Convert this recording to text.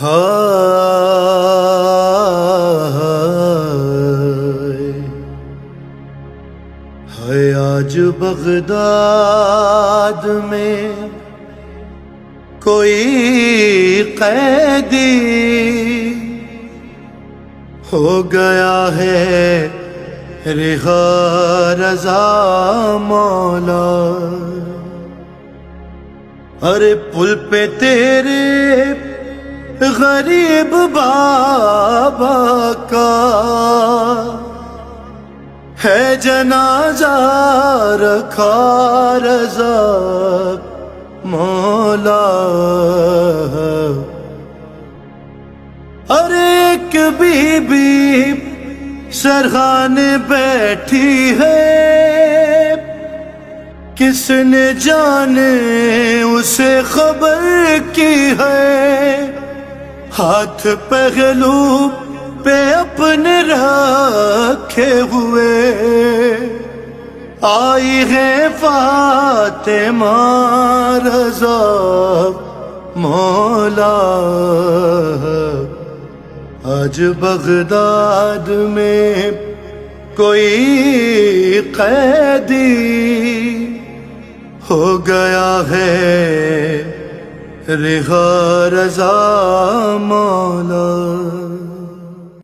ہے آج بغداد میں کوئی قیدی ہو گیا ہے رہا رضا مولا. ارے پل پہ تیرے غریب بابا کا ہے جنازہ رکھا رضا مولا. ارے ایک بی بی سرحانے بیٹھی ہے، کس نے جانے اسے خبر کی ہے، ہاتھ پہلو پہ اپنے رکھے ہوئے آئی ہے فاطمہ رضا مولا. آج بغداد میں کوئی قیدی ہو گیا ہے رہا رضا مولا.